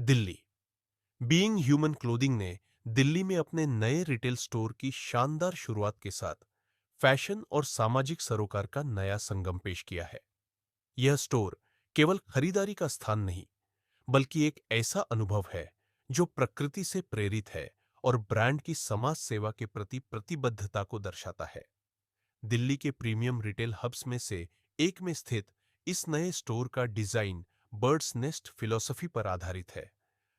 Delhi. Being human clothing ने दिल्ली में अपने नए रिटेल स्टोर की शानदार शुरुआत के साथ फैशन और सामाजिक सरोकार का नया संगम पेश किया है। यह स्टोर केवल खरीदारी का स्थान नहीं, बल्कि एक ऐसा अनुभव है जो प्रकृति से प्रेरित है और ब्रांड की समाज सेवा के प्रति प्रतिबद्धता को दर्शाता है। दिल्ली के प्रीमियम रिटेल हब्स में से एक में स्थित इस नए स्टोर का डिजाइन बर्ड्स नेस्ट फिलॉसफी पर आधारित है,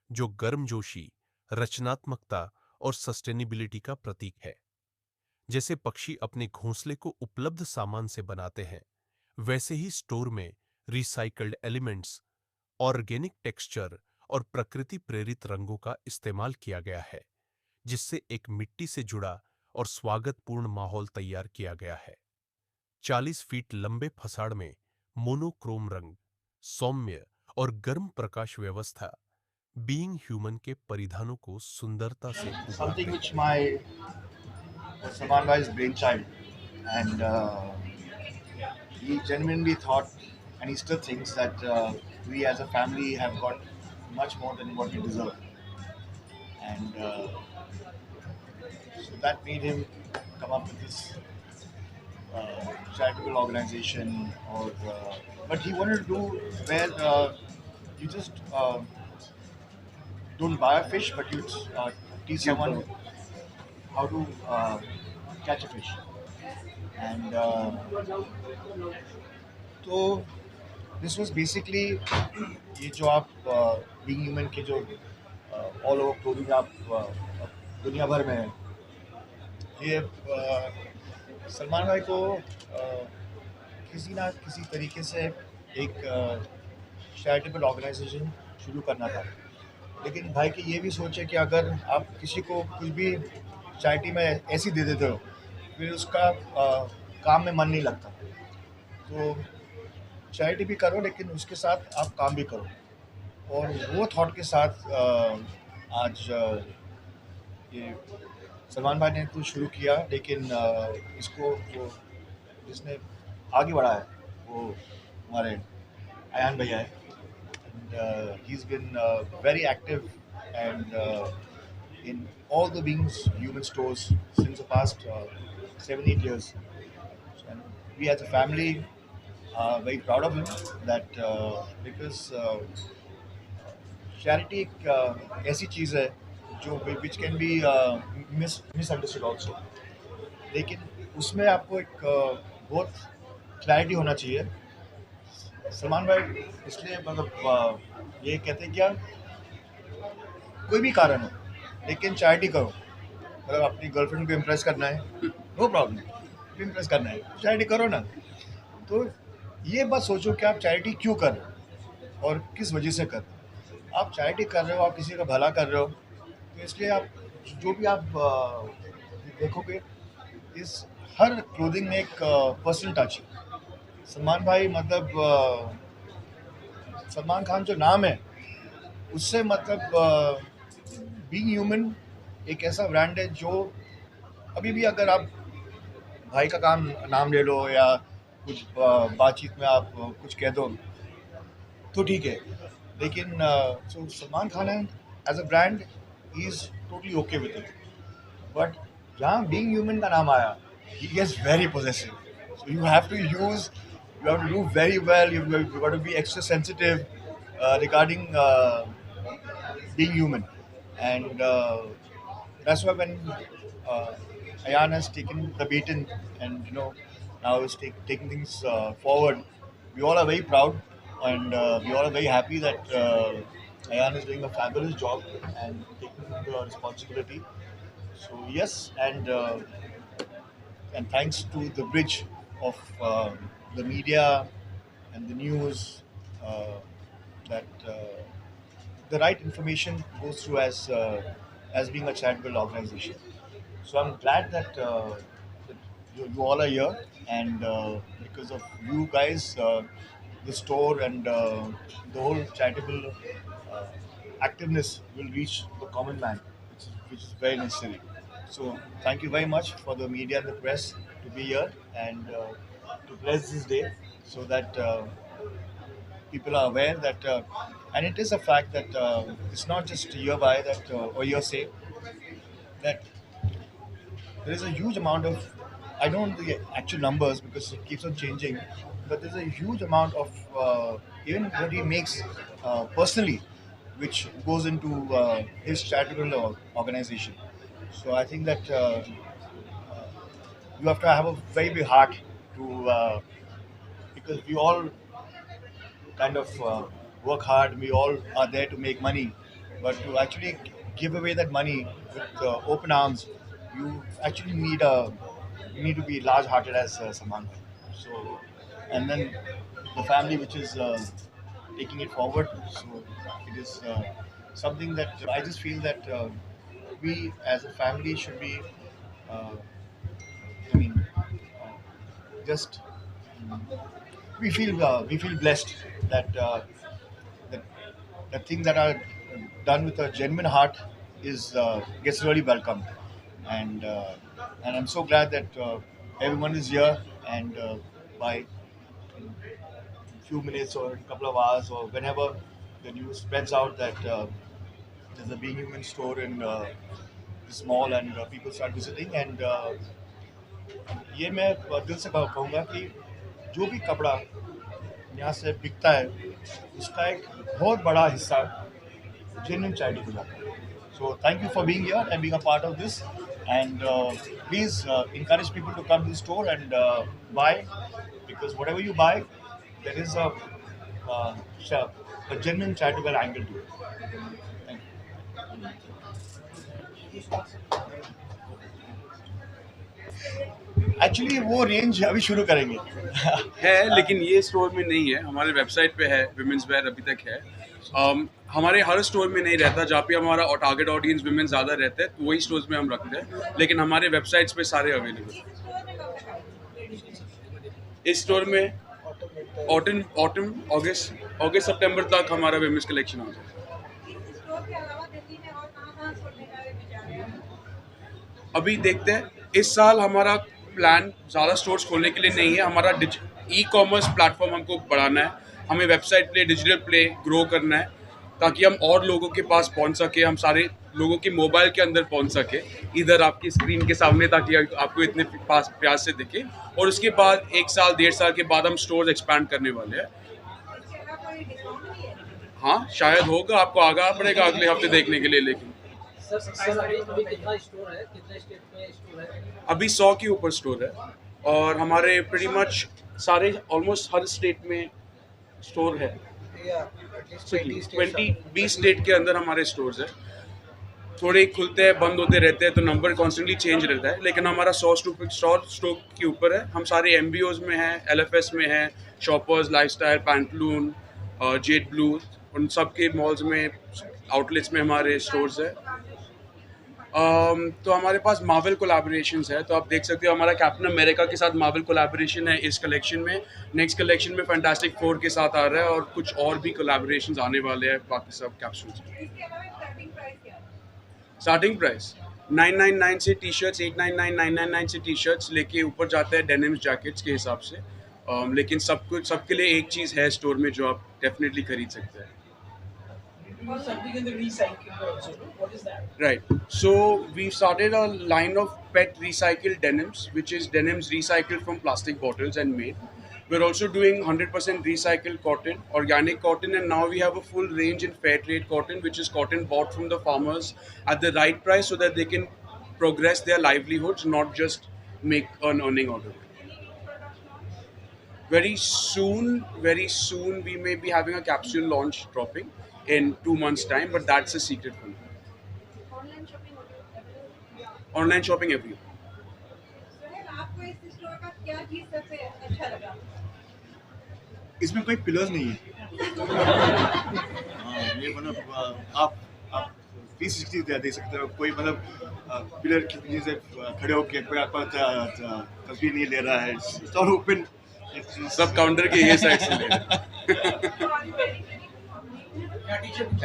जो गर्मजोशी, रचनात्मकता और सस्टेनेबिलिटी का प्रतीक है। जैसे पक्षी अपने घोंसले को उपलब्ध सामान से बनाते हैं, वैसे ही स्टोर में रिसाइकल्ड एलिमेंट्स, ऑर्गेनिक टेक्सचर और प्रकृति प्रेरित रंगों का इस्तेमाल किया गया है, जिससे एक मिट्टी से जुड़ा और स्वागतपूर्ण माहौल तैयार किया गया है। 40 फीट लंबे फसाड में मोनोक्रोम रंग, सौम्य और गर्म प्रकाश व्यवस्था बीइंग ह्यूमन के परिधानों को सुंदरता से something उभारते which हैं। my Salman Bhai's brainchild, and he genuinely thought, and he still thinks that we as a family have got much more than what we deserve, and so that made him come up with this charitable organization, or but he wanted to do where you just don't buy a fish, but you teach someone how to catch a fish, and तो this was basically ये जो आप being human के जो all over clothing आप दुनिया भर में है, ये सलमान भाई को किसी ना किसी तरीके से एक चैरिटेबल ऑर्गेनाइजेशन शुरू करना था, लेकिन भाई की ये भी सोच है कि अगर आप किसी को कुछ भी चैरिटी में ऐसी दे देते हो, फिर उसका काम में मन नहीं लगता। तो चैरिटी भी करो, लेकिन उसके साथ आप काम भी करो, और वो थॉट के साथ आज ये सलमान भाई ने तो शुरू किया, लेकिन इसको जो जिसने आगे बढ़ा है वो हमारे अयान भैया है, and he is been very active and in all the Beings human stores since the past 7-8 years. And we as a family are very proud of him, that because charity एक ऐसी चीज़ है जो which can be misunderstood also, लेकिन उसमें आपको एक बहुत clarity होना चाहिए। सलमान भाई इसलिए मतलब ये कहते हैं क्या, कोई भी कारण हो, लेकिन चैरिटी करो। मतलब अपनी गर्लफ्रेंड को इम्प्रेस करना है, नो प्रॉब्लम, इम्प्रेस करना है चैरिटी करो ना। तो ये बात सोचो कि आप चैरिटी क्यों कर रहे हो और किस वजह से कर रहे हो। आप चैरिटी कर रहे हो, आप किसी का भला कर रहे हो, तो इसलिए आप जो भी आप देखोगे, इस हर क्लोथिंग में एक पर्सनल टच है। सलमान भाई मतलब सलमान खान जो नाम है, उससे मतलब बीइंग ह्यूमन एक ऐसा ब्रांड है जो अभी भी अगर आप भाई का काम नाम ले लो या कुछ बातचीत में आप कुछ कह दो तो ठीक है, लेकिन so Salman Khan as a brand he is totally okay with it, but जहाँ बीइंग ह्यूमन का नाम आया, he gets very possessive, so you have to use, you have to do very well. You've got to be extra sensitive regarding being human, and that's why when uh, Ayan has taken the baton, and now is taking things forward, we all are very proud, and we all are very happy that Ayan is doing a fabulous job and taking the responsibility. So yes, and thanks to the bridge of the media and the news, uh, that the right information goes through as being a charitable organization. So I'm glad that you all are here, and because of you guys, the store and the whole charitable uh, activeness will reach the common man, which is very necessary. So thank you very much for the media and the press to be here and to bless this day, so that people are aware that, and it is a fact that it's not just hereby that or hearsay that there is a huge amount of, I don't know the actual numbers because it keeps on changing, but there's a huge amount of even what he makes personally, which goes into his charitable organization. So I think that you have to have a very big heart to because we all kind of work hard. We all are there to make money, but to actually give away that money with open arms, you actually need to be large-hearted as someone. So, and then the family which is taking it forward. So it is something that I just feel that we as a family should be. Uh, I mean, just we feel blessed that that the things that are done with a genuine heart is gets really welcomed, and uh, and I'm so glad that everyone is here, and by a few minutes or a couple of hours or whenever the news spreads out that there's a Being Human store in this mall and people start visiting, and ये मैं दिल से कहूँगा कि जो भी कपड़ा यहाँ से बिकता है उसका एक बहुत बड़ा हिस्सा genuine charity to that. So thank you for being here and being a part of this. And please encourage people to come to the store and buy, because whatever you buy, there is uh, sh- a genuine charitable angle to it. Thank you. Actually, वो range अभी शुरू करेंगे. है, लेकिन ये store में नहीं है. हमारे वेबसाइट पे है. विमेंस वेयर अभी तक है. हमारे हर स्टोर में नहीं रहता. जहाँ पे हमारा टारगेट ऑडियंस विमेन ज़्यादा रहते हैं तो वही स्टोर्स में हम रखते हैं, लेकिन हमारे वेबसाइट्स पे सारे अवेलेबल हैं. इस स्टोर में ऑटम अगस्त सितंबर तक हमारा विमेंस कलेक्शन आता है. अभी देखते हैं. इस साल हमारा प्लान ज़्यादा स्टोर्स खोलने के लिए नहीं है. हमारा ई कॉमर्स प्लेटफॉर्म हमको बढ़ाना है. हमें website play, digital play grow करना है ताकि हम और लोगों के पास पहुंच सके. हम सारे लोगों के मोबाइल के अंदर पहुंच सके, इधर आपकी स्क्रीन के सामने, ताकि आपको इतने पास प्यार से दिखे. और उसके बाद 1 साल 1.5 साल के बाद हम स्टोर्स एक्सपैंड करने वाले हैं. हाँ, शायद होगा. आपको आगाह पड़ेगा अगले हफ्ते देखने के लिए. लेकिन अभी कितना स्टोर है, कितने स्टेट में स्टोर है? अभी 100 के ऊपर स्टोर है और हमारे प्रीटी मच सारे ऑलमोस्ट हर स्टेट में स्टोर है. 20 स्टेट के अंदर हमारे स्टोर्स है. थोड़े खुलते हैं, बंद होते रहते हैं, तो नंबर कॉन्स्टेंटली चेंज रहता है, लेकिन हमारा 100 स्टोर के ऊपर है. हम सारे MBOs में हैं, LFS में हैं, shoppers, lifestyle, pantaloon, jet blue, उन सब के मॉल्स में, आउटलेट्स में हमारे स्टोर्स है. तो हमारे पास मार्वल कोलैबोरेशंस है, तो आप देख सकते हो हमारा कैप्टन अमेरिका के साथ मार्वल कोलैबोरेशन है इस कलेक्शन में. नेक्स्ट कलेक्शन में फैंटास्टिक फोर के साथ आ रहा है और कुछ और भी कोलैबोरेशंस आने वाले हैं बाकी सब कैप्सूल्स. स्टार्टिंग प्राइस 999 से टी शर्ट्स, 899, 999 से टी शर्ट्स लेके ऊपर जाता है डेनिम्स जैकेट्स के हिसाब से. लेकिन सबके लिए एक चीज़ है स्टोर में जो आप डेफिनेटली खरीद सकते हैं. Something in the recycling also. What is that? Right. So we started a line of pet recycled denims, which is denims recycled from plastic bottles and made. We're also doing 100% recycled cotton, organic cotton, and now we have a full range in fair trade cotton, which is cotton bought from the farmers at the right price so that they can progress their livelihoods, not just make an earning out of it. Very soon, we may be having a capsule launch dropping in 2 months' time, but that's a secret for now. Online shopping everywhere. आपको इस store का क्या चीज सबसे अच्छा लगा? इसमें कोई पिलर्स नहीं है. ये मतलब आप 360 दे सकते हो. कोई मतलब पिलर की वजह से खड़े होके कोई आपका तस्वीर नहीं ले रहा है. It's all open. सब काउंटर के ये साइड से ले.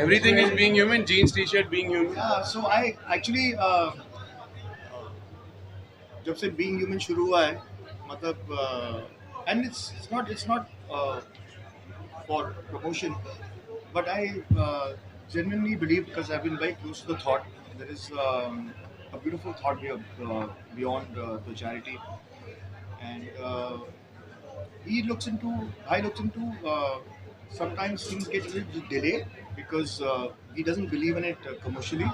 Everything is being human. Jeans, t-shirt, being human. So I actually जब से Being Human शुरू हुआ है, मतलब and it's not for promotion. But I genuinely believe, because I've been very close to the thought, there is a beautiful thought here beyond the charity, and I looked into sometimes things get a little delayed because he doesn't believe in it commercially.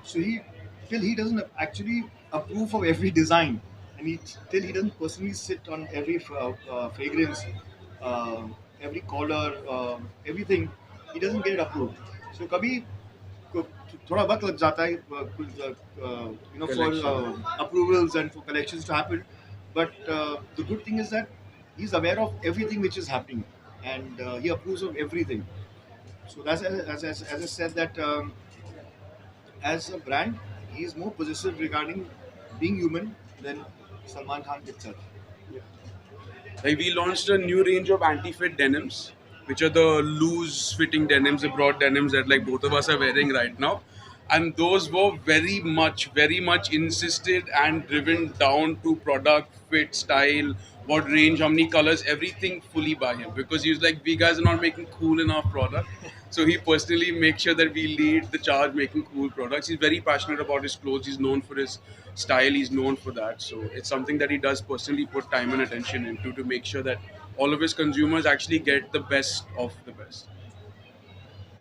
So he doesn't actually approve of every design, and till he doesn't personally sit on every fragrance, uh, every color, everything, he doesn't get it approved. So कभी थोड़ा वक्त लग जाता है for Collection. approvals and for collections to happen. But the good thing is that he's aware of everything which is happening, and he approves of everything. So that's as I said that as a brand, he is more possessive regarding being human than Salman Khan itself. Like we launched a new range of anti-fit denims, which are the loose-fitting denims, the broad denims that like both of us are wearing right now. And those were very much insisted and driven down to product, fit, style, what range, how many colors, everything fully by him. Because he was like, we guys are not making cool enough product. So he personally makes sure that we lead the charge making cool products. He's very passionate about his clothes. He's known for his style. He's known for that. So it's something that he does personally put time and attention into to make sure that all of his consumers actually get the best of the best.